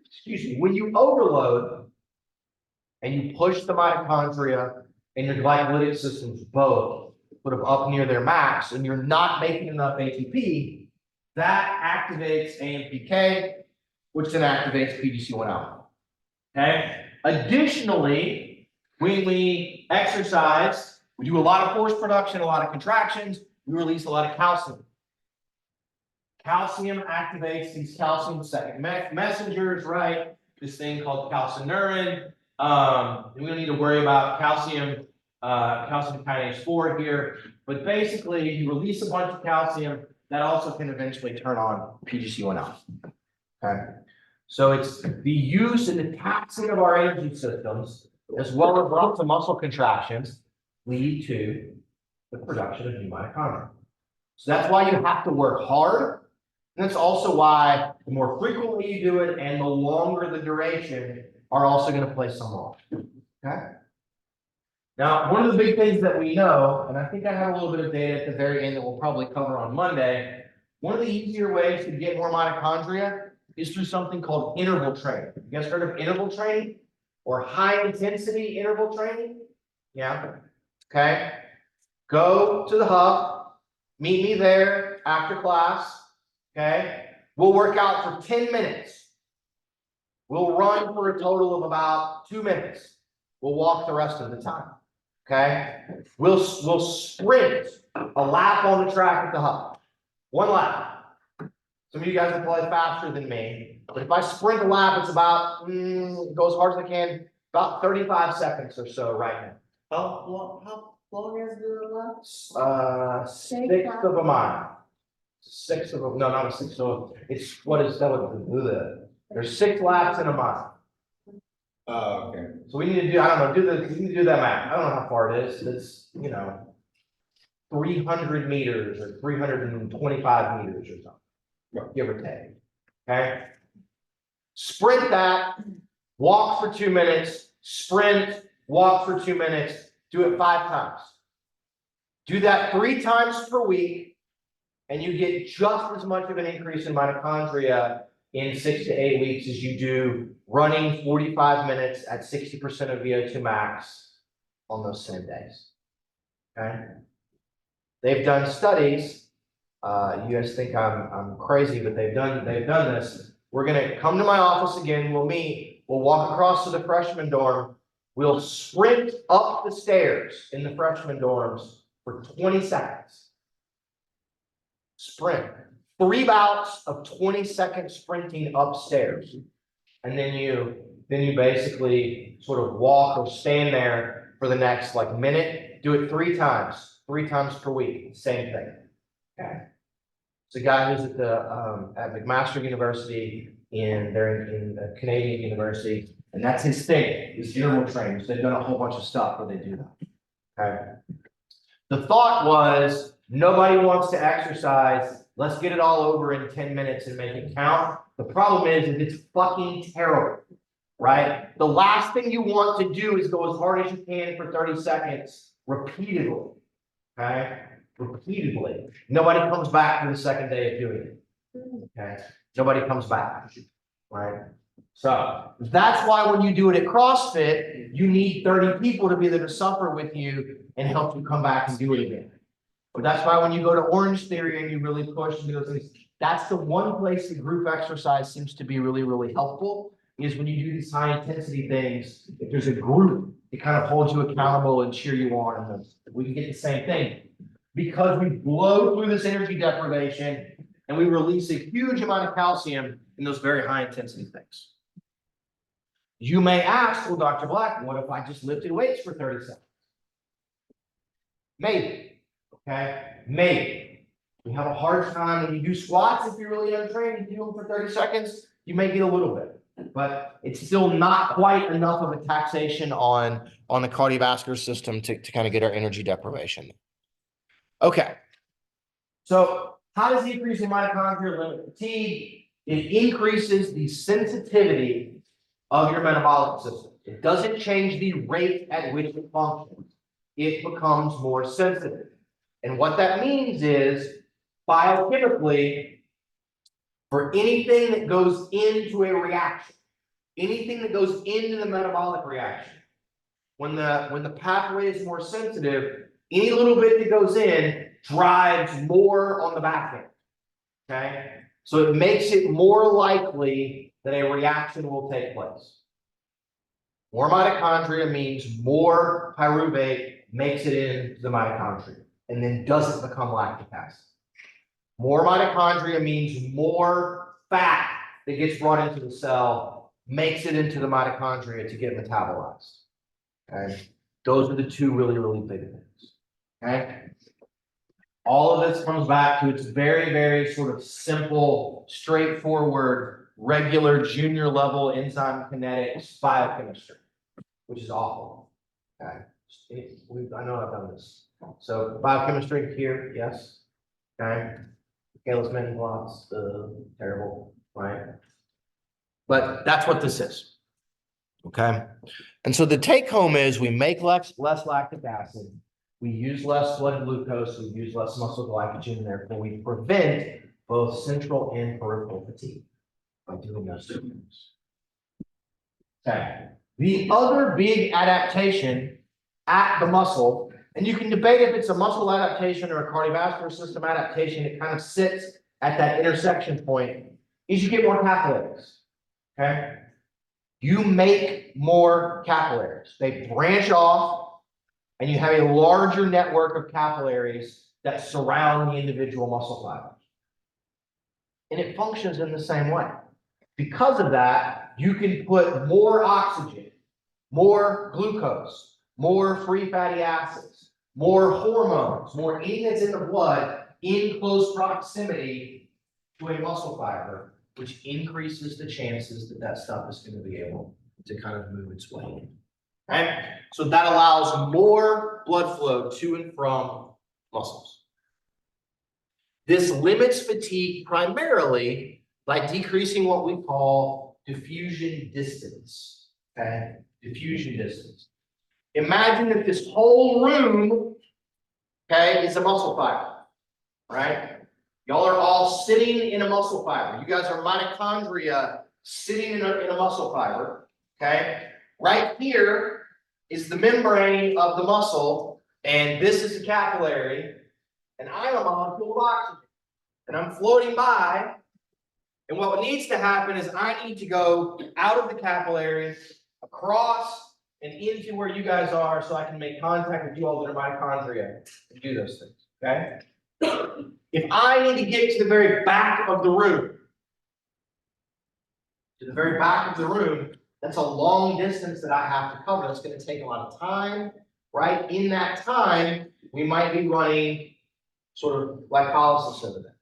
excuse me, when you overload and you push the mitochondria and your glycolytic systems both sort of up near their max, and you're not making enough ATP, that activates AMPK, which then activates PGC1 alpha. Okay. Additionally, when we exercise, we do a lot of force production, a lot of contractions, we release a lot of calcium. Calcium activates these calcium second messengers, right? This thing called calcineurin. We don't need to worry about calcium kinase 4 here, but basically you release a bunch of calcium that also can eventually turn on PGC1 alpha. Okay. So it's the use and the taxing of our energy systems, as well as lots of muscle contractions, lead to the production of new mitochondria. So that's why you have to work hard. And that's also why the more frequently you do it and the longer the duration are also going to play some role. Okay. Now, one of the big things that we know, and I think I have a little bit of data at the very end that we'll probably cover on Monday, one of the easier ways to get more mitochondria is through something called interval training. You guys heard of interval training or high intensity interval training? Yeah. Okay. Go to the hub, meet me there after class. Okay. We'll work out for 10 minutes. We'll run for a total of about 2 minutes. We'll walk the rest of the time. Okay. We'll sprint a lap on the track at the hub. 1 lap. Some of you guys are probably faster than me, but if I sprint a lap, it's about, go as hard as I can, about 35 seconds or so right now. How long is the lap? Sixth of a mile. Sixth of a, no, not a sixth, so it's, what is that? There's 6 laps in a mile. Oh, okay. So we need to do, I don't know, we need to do that math. I don't know how far it is. It's, 300 meters or 325 meters or something, give or take. Okay. Sprint that, walk for 2 minutes, sprint, walk for 2 minutes, do it 5 times. Do that 3 times per week, and you get just as much of an increase in mitochondria in 6 to 8 weeks as you do running 45 minutes at 60% of VO2 max on those same days. Okay. They've done studies. You guys think I'm crazy, but they've done this. We're gonna come to my office again. We'll meet. We'll walk across to the freshman dorm. We'll sprint up the stairs in the freshman dorms for 20 seconds. Sprint. 3 bouts of 20-second sprinting upstairs, and then you basically sort of walk or stand there for the next minute. Do it 3 times per week. Same thing. Okay. It's a guy who's at McMaster University in a Canadian university, and that's his thing. Is interval trainers. They've done a whole bunch of stuff where they do that. Okay. The thought was nobody wants to exercise. Let's get it all over in 10 minutes and make it count. The problem is it's fucking terrible, right? The last thing you want to do is go as hard as you can for 30 seconds repeatedly. Okay. Repeatedly. Nobody comes back for the second day of doing it. Okay. Nobody comes back. Right. So that's why when you do it at CrossFit, you need 30 people to be there to suffer with you and help you come back and do it again. But that's why when you go to Orange Theory and you really push and do those things, that's the one place that group exercise seems to be really, really helpful, is when you do these high intensity things. If there's a group, it kind of holds you accountable and cheer you on, and we can get the same thing. Because we blow through this energy deprivation and we release a huge amount of calcium in those very high intensity things. You may ask, well, Dr. Black, what if I just lifted weights for 30 seconds? Maybe, okay, maybe. We have a hard time when you do squats, if you're really untrained, you do them for 30 seconds, you may get a little bit, but it's still not quite enough of a taxation on the cardiovascular system to kind of get our energy deprivation. Okay. So how does increasing mitochondria limit fatigue? It increases the sensitivity of your metabolic system. It doesn't change the rate at which it functions. It becomes more sensitive. And what that means is, biochemically, for anything that goes into a reaction, anything that goes into the metabolic reaction, when the pathway is more sensitive, any little bit that goes in drives more on the back end. Okay? So it makes it more likely that a reaction will take place. More mitochondria means more pyruvate makes it into the mitochondria and then doesn't become lactic acid. More mitochondria means more fat that gets brought into the cell, makes it into the mitochondria to get metabolized. Okay? Those are the two really, really big things. Okay? All of this comes back to its very, very sort of simple, straightforward, regular junior level enzyme kinetics biochemistry, which is awful. Okay. I know I've done this. So biochemistry here, yes. Okay. Okay, let's make lots. Terrible, right? But that's what this is. Okay. And so the take home is we make less lactic acid. We use less blood glucose, we use less muscle glycogen, and therefore we prevent both central and peripheral fatigue by doing those two things. Okay. The other big adaptation at the muscle, and you can debate if it's a muscle adaptation or a cardiovascular system adaptation, it kind of sits at that intersection point, is you get more capillaries. Okay. You make more capillaries. They branch off, and you have a larger network of capillaries that surround the individual muscle fibers. And it functions in the same way. Because of that, you can put more oxygen, more glucose, more free fatty acids, more hormones, more anything that's in the blood in close proximity to a muscle fiber, which increases the chances that that stuff is going to be able to kind of move its way in. Right? So that allows more blood flow to and from muscles. This limits fatigue primarily by decreasing what we call diffusion distance. Okay? Diffusion distance. Imagine that this whole room, okay, is a muscle fiber, right? Y'all are all sitting in a muscle fiber. You guys are mitochondria sitting in a muscle fiber, okay? Right here is the membrane of the muscle, and this is the capillary, and I'm a molecule of oxygen, and I'm floating by, and what needs to happen is I need to go out of the capillary, across, and into where you guys are so I can make contact with you all that are mitochondria and do those things, okay? If I need to get to the very back of the room, that's a long distance that I have to cover. That's going to take a lot of time, right? In that time, we might be running sort of glycolysis over there.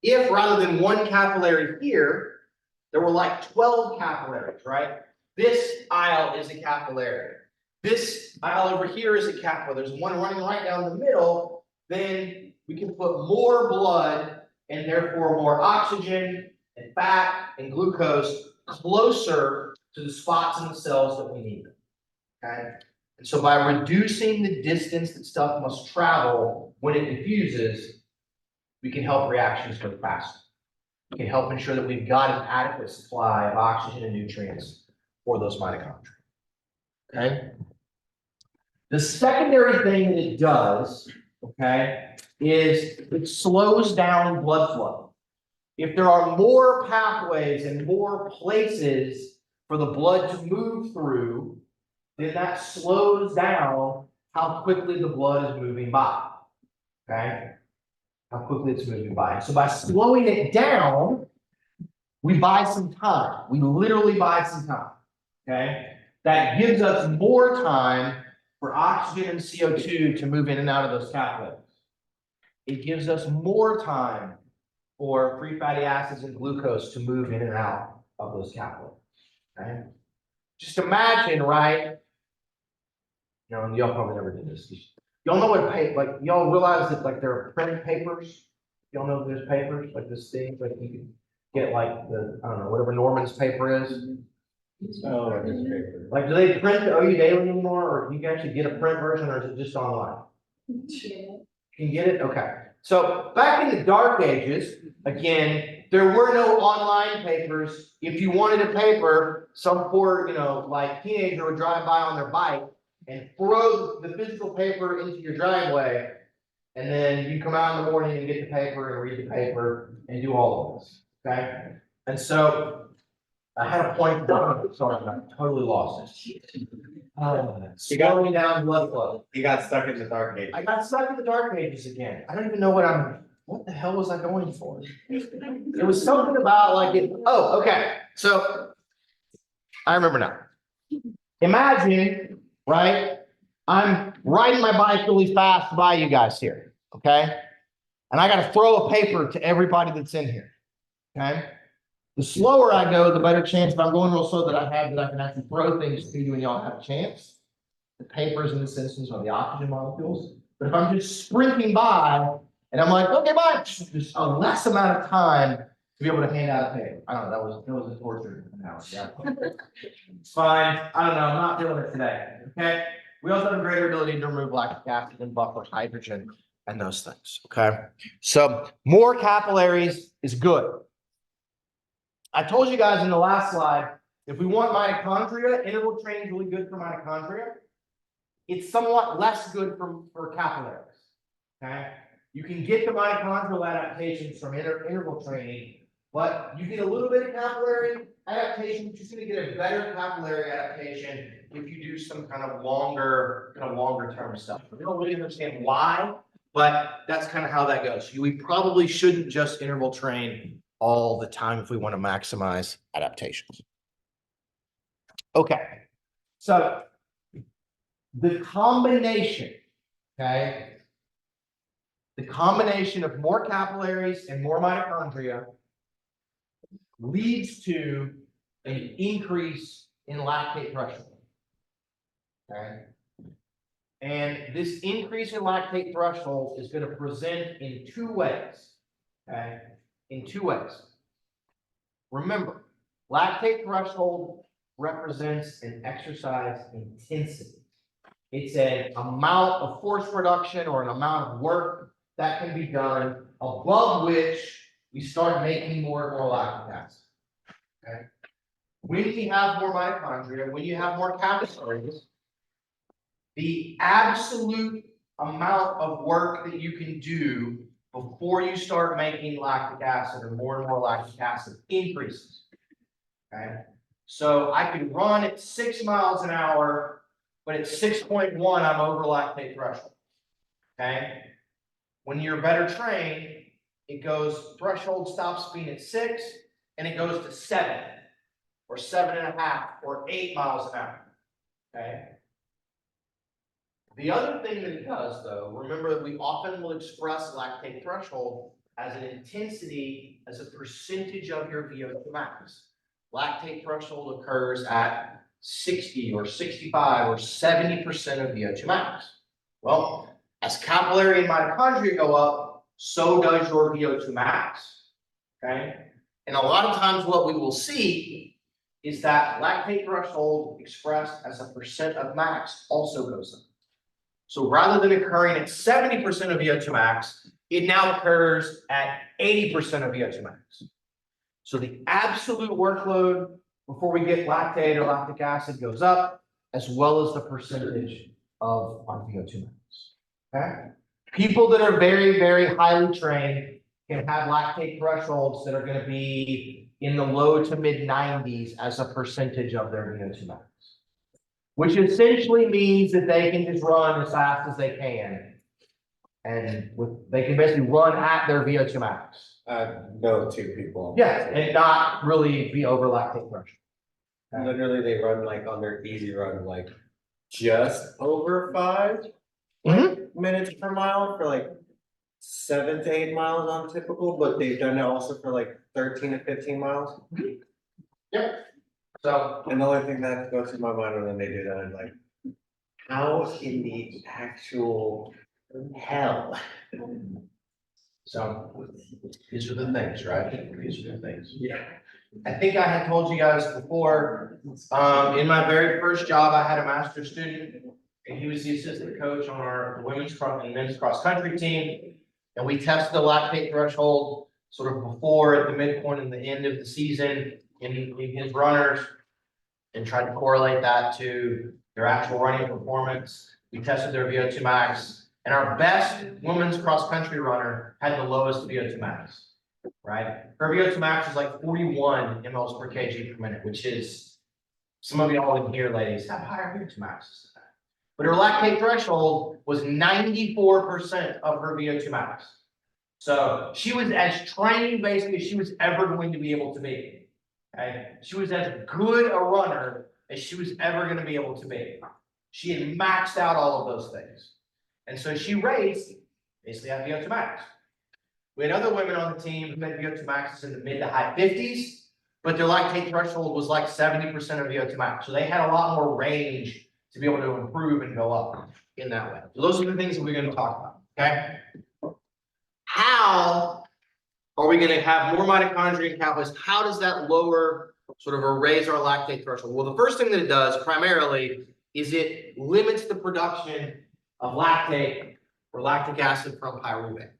If rather than one capillary here, there were like 12 capillaries, right? This aisle is a capillary. This aisle over here is a capillary. There's one running right down the middle. Then we can put more blood and therefore more oxygen and fat and glucose closer to the spots in the cells that we need them. Okay? And so by reducing the distance that stuff must travel when it diffuses, we can help reactions go faster. We can help ensure that we've got an adequate supply of oxygen and nutrients for those mitochondria. Okay? The secondary thing that it does, okay, is it slows down blood flow. If there are more pathways and more places for the blood to move through, then that slows down how quickly the blood is moving by. Okay? how quickly it's moving by. So by slowing it down, we buy some time. We literally buy some time, okay? That gives us more time for oxygen and CO2 to move in and out of those capillaries. It gives us more time for free fatty acids and glucose to move in and out of those capillaries, okay? Just imagine, right? You know, y'all probably never did this. Y'all know what y'all realize that like there are printed papers? Y'all know there's papers like this thing, like you can get like the, I don't know, whatever Norman's paper is. Oh, newspaper. Like, do they print the OU Daily anymore, or you can actually get a print version, or is it just online? Can you get it? Okay. So back in the dark ages, again, there were no online papers. If you wanted a paper, some poor, like teenager would drive by on their bike and throw the physical paper into your driveway. And then you come out in the morning and get the paper and read the paper and do all of this. Okay. And so I had a point. Sorry, I totally lost it. Slowing down blood flow. You got stuck in the dark age. I got stuck in the dark ages again. I don't even know what the hell was I going for? It was something about like it. Oh, okay. So I remember now. Imagine, right? I'm riding my bike really fast by you guys here. Okay. And I got to throw a paper to everybody that's in here. Okay. The slower I go, the better chance if I'm going real slow that I can actually throw things to you and y'all have a chance. The papers in this instance are the oxygen molecules. But if I'm just sprinting by and I'm like, okay, bye, just a less amount of time to be able to hand out a paper. I don't know, that was a torture analogy. Yeah. It's fine. I don't know, I'm not doing it today. Okay. We also have a greater ability to remove lactic acid and buffer hydrogen and those things. Okay. So more capillaries is good. I told you guys in the last slide, if we want mitochondria, interval training is really good for mitochondria. It's somewhat less good for capillaries. Okay. You can get the mitochondrial adaptations from interval training, but you get a little bit of capillary adaptation, but you're going to get a better capillary adaptation if you do some kind of longer term stuff. We don't really understand why, but that's kind of how that goes. We probably shouldn't just interval train all the time if we want to maximize adaptations. Okay, so the combination, okay, the combination of more capillaries and more mitochondria leads to an increase in lactate threshold. Okay. And this increase in lactate threshold is going to present in two ways. Okay. In two ways. Remember, lactate threshold represents an exercise intensity. It's an amount of force production or an amount of work that can be done above which we start making more and more lactic acid. Okay. When we have more mitochondria, when you have more capillaries, the absolute amount of work that you can do before you start making lactic acid or more and more lactic acid increases. Okay. So I can run at 6 miles an hour, but at 6.1, I'm over lactate threshold. Okay. When you're better trained, it goes, threshold stops being at 6 and it goes to 7 or 7.5 or 8 miles an hour. Okay. The other thing that it does, though, remember that we often will express lactate threshold as an intensity as a percentage of your VO2 max. Lactate threshold occurs at 60 or 65 or 70% of VO2 max. Well, as capillary and mitochondria go up, so does your VO2 max. Okay. And a lot of times what we will see is that lactate threshold expressed as a percent of max also goes up. So rather than occurring at 70% of VO2 max, it now occurs at 80% of VO2 max. So the absolute workload before we get lactate or lactic acid goes up, as well as the percentage of our VO2 max. Okay? People that are very, very highly trained can have lactate thresholds that are going to be in the low to mid 90s as a percentage of their VO2 max. Which essentially means that they can just run as fast as they can And they can basically run at their VO2 max. No two people. Yeah, and not really be over lactate threshold. Literally, they run like on their easy run, like just over 5 minutes per mile for like 7 to 8 miles on typical, but they've done it also for like 13 to 15 miles. Yep. So, And the only thing that goes through my mind when they do that is like, how in the actual hell? so these are the things, right? These are the things. Yeah. I think I had told you guys before, in my very first job, I had a master's student. And he was the assistant coach on our women's cross and men's cross country team. And we tested the lactate threshold sort of before, at the midpoint and the end of the season in his runners. And tried to correlate that to their actual running performance. We tested their VO2 max. And our best women's cross country runner had the lowest VO2 max. Right? Her VO2 max is like 41 mLs per kg per minute, which is, some of y'all in here, ladies, have higher VO2 maxes than that. But her lactate threshold was 94% of her VO2 max. So she was as trained basically as she was ever going to be able to be. Okay? She was as good a runner as she was ever going to be able to be. She had maxed out all of those things. And so she raced basically at VO2 max. We had other women on the team who had VO2 maxes in the mid to high 50s, but their lactate threshold was like 70% of VO2 max. So they had a lot more range to be able to improve and go up in that way. So those are the things that we're going to talk about, okay? How are we going to have more mitochondria and catalyst? How does that lower, sort of, or raise our lactate threshold? Well, the first thing that it does primarily is it limits the production of lactate or lactic acid from pyruvate.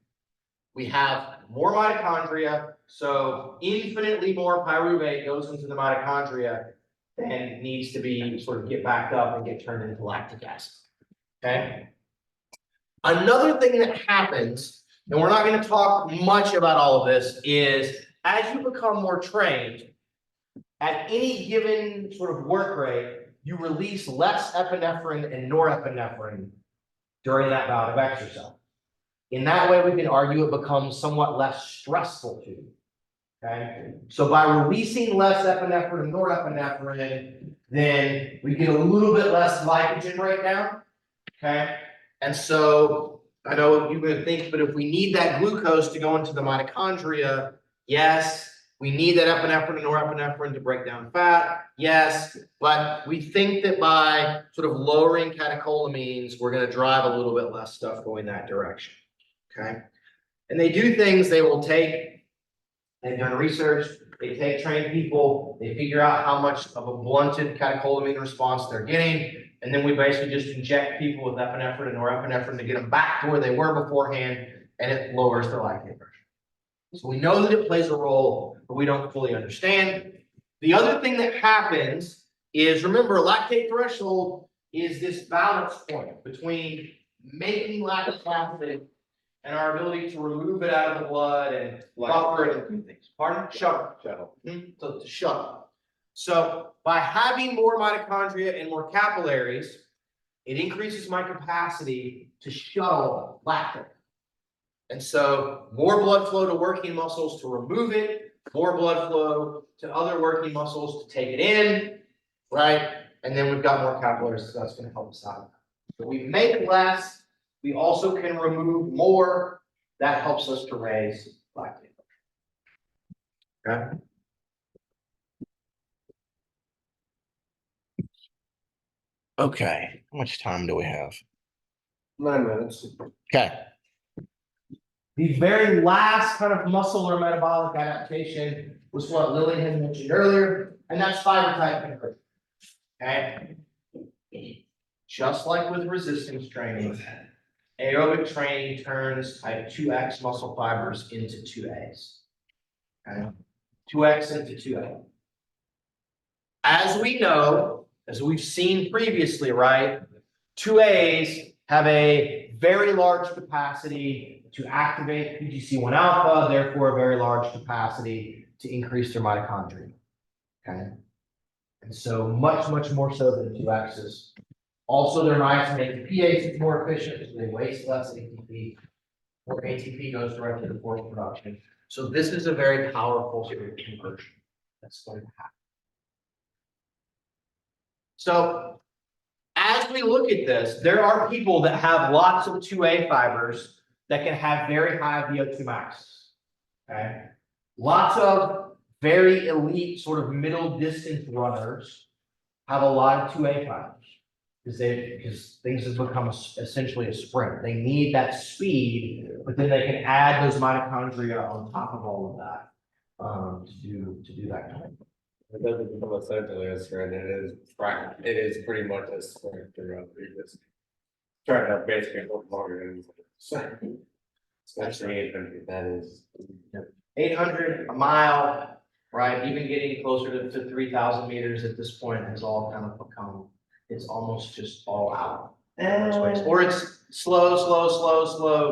We have more mitochondria, so infinitely more pyruvate goes into the mitochondria than needs to be sort of get backed up and get turned into lactic acid. Okay. Another thing that happens, and we're not going to talk much about all of this, is as you become more trained, at any given sort of work rate, you release less epinephrine and norepinephrine during that bout of exercise. In that way, we can argue it becomes somewhat less stressful to you. Okay, so by releasing less epinephrine and norepinephrine, then we get a little bit less glycogen breakdown. Okay, and so I know you're going to think, but if we need that glucose to go into the mitochondria, yes, we need that epinephrine and norepinephrine to break down fat, yes, but we think that by sort of lowering catecholamines, we're going to drive a little bit less stuff going that direction. Okay, and they do things, they will take, they've done research, they take trained people, they figure out how much of a blunted catecholamine response they're getting, and then we basically just inject people with epinephrine and norepinephrine to get them back to where they were beforehand, and it lowers their lactate pressure. So we know that it plays a role, but we don't fully understand. The other thing that happens is, remember, lactate threshold is this balance point between making lactic acid and our ability to remove it out of the blood and buffer it and things. Pardon? Shuttle. So to shuttle. So by having more mitochondria and more capillaries, it increases my capacity to shuttle lactate. And so more blood flow to working muscles to remove it, more blood flow to other working muscles to take it in, right? And then we've got more capillaries, so that's going to help us out. So we make less, we also can remove more. That helps us to raise lactate. Okay. Okay, how much time do we have? 9 minutes. Okay. The very last kind of muscle or metabolic adaptation was what Lily had mentioned earlier, and that's fiber type conversion. Okay. Just like with resistance training, aerobic training turns type 2X muscle fibers into 2As. Okay. 2X into 2A. As we know, as we've seen previously, right, 2As have a very large capacity to activate PGC1 alpha, therefore a very large capacity to increase their mitochondria. Okay. And so much more so than 2X's. Also, they're nice to make the pH more efficient, so they waste less ATP. or ATP goes directly to force production. So this is a very powerful sort of conversion that's going to happen. So as we look at this, there are people that have lots of 2A fibers that can have very high VO2 max. Okay. Lots of very elite sort of middle distance runners have a lot of 2A fibers because things have become essentially a sprint. They need that speed, but then they can add those mitochondria on top of all of that to do that kind of thing. It doesn't become essentially a sprint, it is pretty much a sprint throughout the just trying to basically look longer than. Especially 800, that is. 800, a mile, right? Even getting closer to 3,000 meters at this point has all kind of become, it's almost just all out. Or it's slow.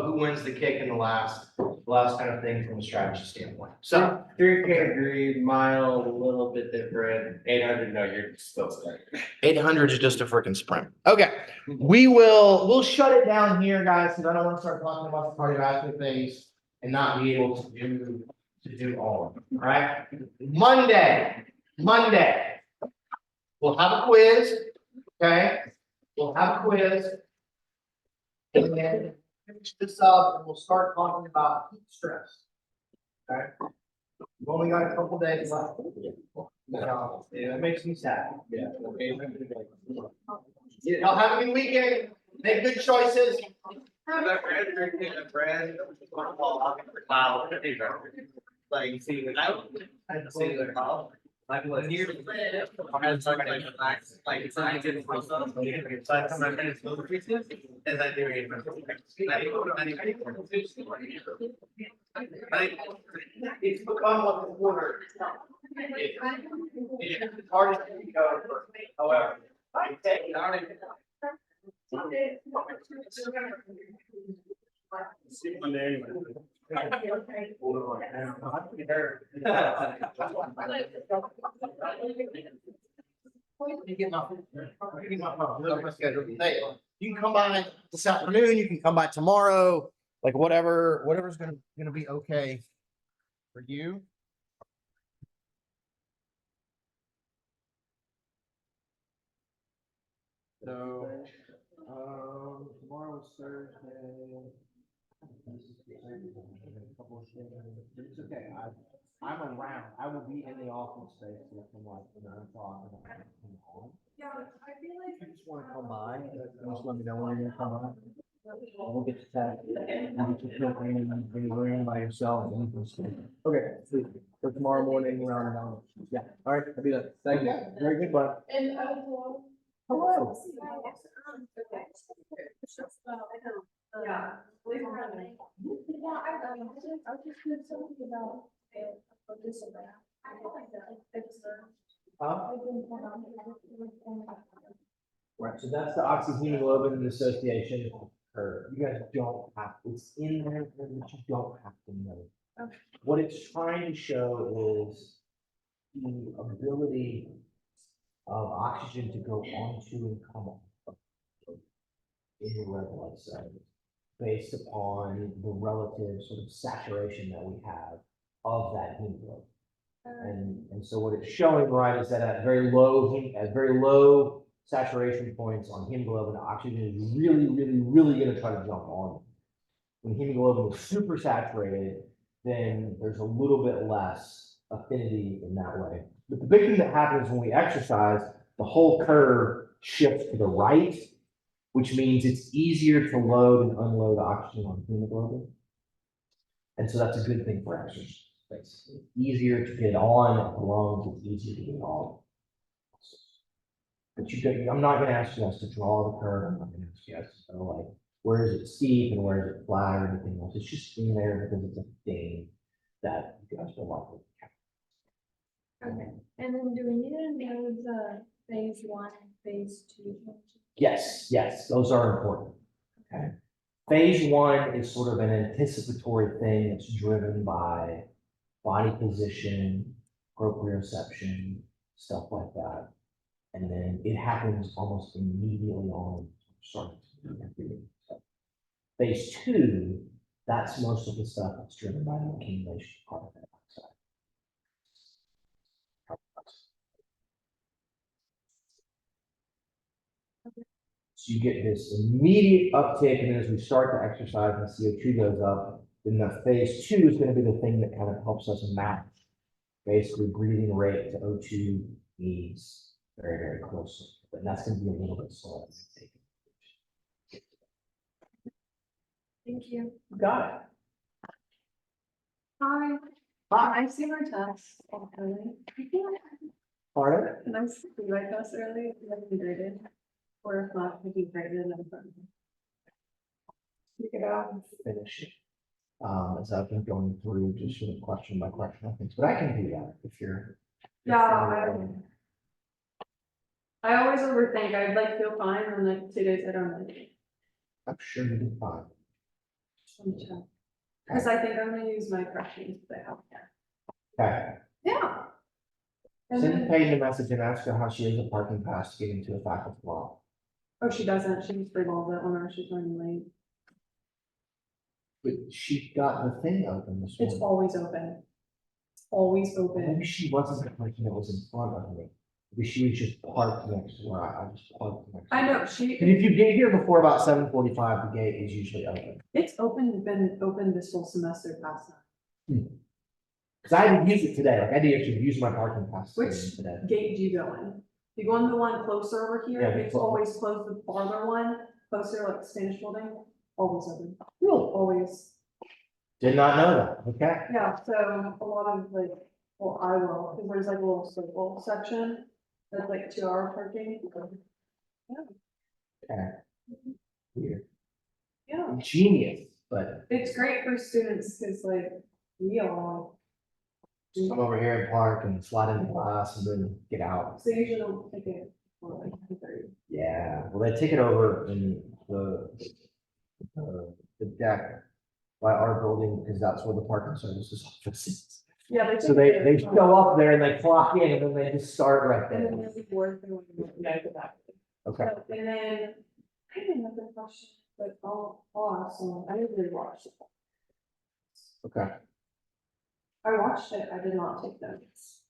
Who wins the kick in the last kind of thing from a strategy standpoint. So 3K agreed, mile, a little bit different, 800, no, you're still starting. 800 is just a freaking sprint. Okay, we'll shut it down here, guys, because I don't want to start talking about the cardiovascular things and not be able to do all of them. All right. Monday, we'll have a quiz. Okay, we'll have a quiz. And then finish this up and we'll start talking about heat stress. Okay. We've only got a couple days left. Yeah, that makes me sad. Yeah. Y'all have a good weekend. Make good choices. Like, see, without, I see their house. Like, when you're. I'm talking like, it's not getting close up. So I come back and it's those pieces, as I do it. It's become what the quarter. It's hard to go, however. I take it on it. You can come by this afternoon, you can come by tomorrow, like whatever's gonna be okay for you. So, tomorrow is Thursday. It's okay, I'm around, I will be in the office space from like 9 o'clock. Yeah, I feel like. You just wanna come by, just let me know when you're gonna come by. We'll get to chat. You can feel free in the room by yourself. And you can stay. Okay, sweet. For tomorrow morning around 9. Yeah, all right, I'll be there. Thank you. Very good, bud. And, Hello. Yeah. Yeah, I was just doing something about. Right, so that's the oxyhemoglobin association curve. You guys don't have, it's in there, but you don't have to know. Okay. What it's trying to show is the ability of oxygen to go onto and come off in the red blood cells based upon the relative sort of saturation that we have of that hemoglobin. And so what it's showing, right, is that at very low saturation points on hemoglobin, oxygen is really going to try to jump on. When hemoglobin is super saturated, then there's a little bit less affinity in that way. But the big thing that happens when we exercise, the whole curve shifts to the right, which means it's easier to load and unload oxygen on hemoglobin. And so that's a good thing for exercise. It's easier to get on the lungs, it's easier to get off. But I'm not going to ask you guys to draw the curve. I'm not going to ask you guys to go like, where is it steep and where is it flat or anything else. It's just in there because it's a thing that you guys will like. Okay, and then do we need to know the phase 1 and phase 2? Yes, those are important. Okay. Phase 1 is sort of an anticipatory thing that's driven by body position, proprioception, stuff like that. And then it happens almost immediately on starting to do everything. Phase 2 That's most of the stuff that's driven by the accumulation of carbon dioxide. So you get this immediate uptick, and as we start to exercise and CO2 goes up, then the phase 2 is going to be the thing that kind of helps us match basically breathing rate to O2 needs very, very closely. But that's going to be a little bit slower. Thank you. Got it. Hi. Hi. I see our test early. Pardon? And I see my test early, like graded. Or if not, we can grade it in front. You get out and finish it. As I've been going through just sort of question by question, I think, but I can do that if you're. I always overthink, I'd like feel fine, and like 2 days I don't like it. I'm sure you did fine. Cause I think I'm gonna use my corrections that I have here. Okay, Yeah. And send then, Peyton a message and ask her how she has a parking pass to get into a faculty law. oh, she doesn't, she just freeballs it whenever she's running late. But she got the thing open this It's morning. always open. It's always Maybe open. she wasn't the person that was in front of me. Maybe she was just parked next to where I just parked next to I her. know, And she, if you get here before about 7:45, the gate is usually open. it's been open this whole semester past now. Because I didn't use it today, like I didn't actually use my parking pass Which today. gate do you go in? You go in the one closer over here, Yeah, it's the- always closed, the farther one, closer like the Spanish building, always open. Always. Did not know that, okay. Yeah, so a lot of like, well, I will, because there's like a little circle section, that's like 2-hour parking. Okay. Weird. Yeah, Genius, but it's great for students, because like, we all. come over here and park and slide into class and then get out. So usually don't take it for like 30. Yeah, well, they take it over in the deck by our building, because that's where the parking services office is. Yeah, they. So take they it, show up there and they clock in and then they just start right And then there. there's a board for when you go back. Okay, So, and then, I have another question, but I'll ask someone, I didn't really watch it. okay. I watched it, I did not take notes.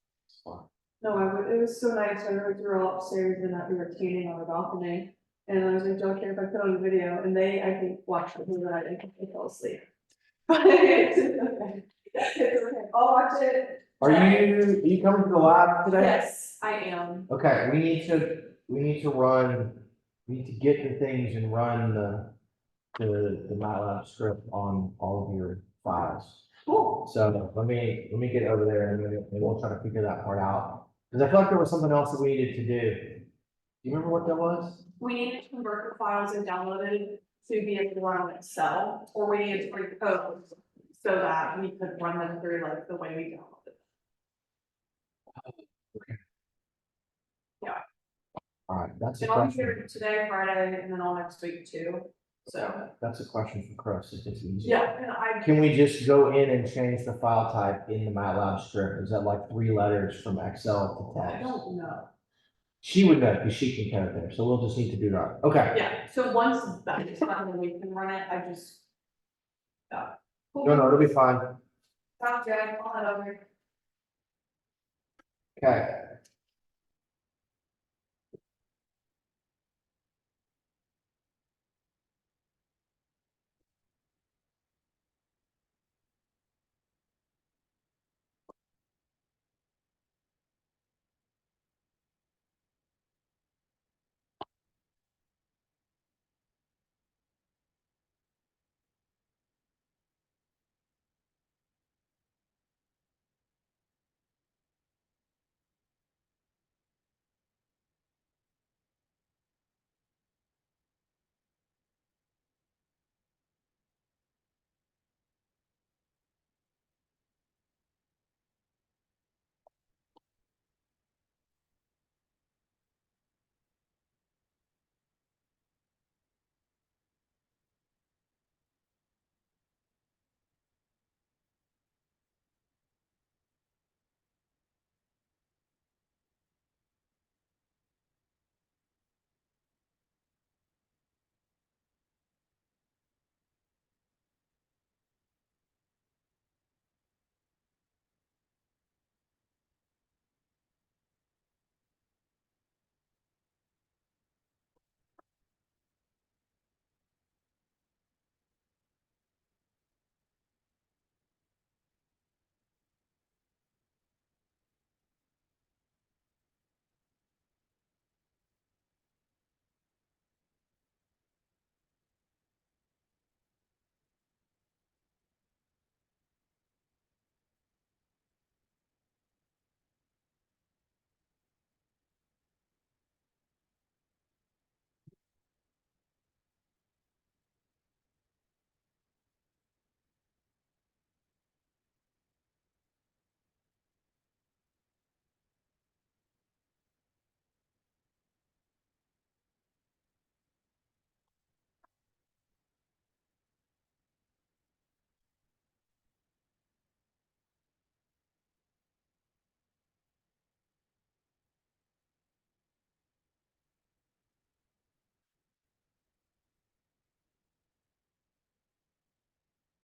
Fine. No, it was so nice, I heard you were all upstairs and that we were tanning on the balcony. And I was like, don't care if I put on a video, and they, I think, watched it, and I didn't, they fell asleep. But it's okay, it's okay, I'll watch it. Are you coming to the lab today? Yes, I am. Okay, we need to get the things and run the MATLAB script on all of your files. Cool. So let me get over there and we'll try to figure that part out. Because I feel like there was something else that we needed to do. Do you remember what that was? We needed to convert the files and download it to be able to run on Excel, or we needed to recompose so that we could run them through like the way we downloaded. All right, that's a And I'll be question. here today, Friday, and then all next week too, so. That's a question for Chris, if it's easy. Yeah, and I, Can we just go in and change the file type in the MATLAB script? Is that like 3 letters from Excel to I text? don't know. She would know, because she can code there, so we'll just need to do that. Okay. Yeah, so once that's done, then we can run it, I just. Yeah. No, it'll be fine. Sounds good, I'll head over. Okay.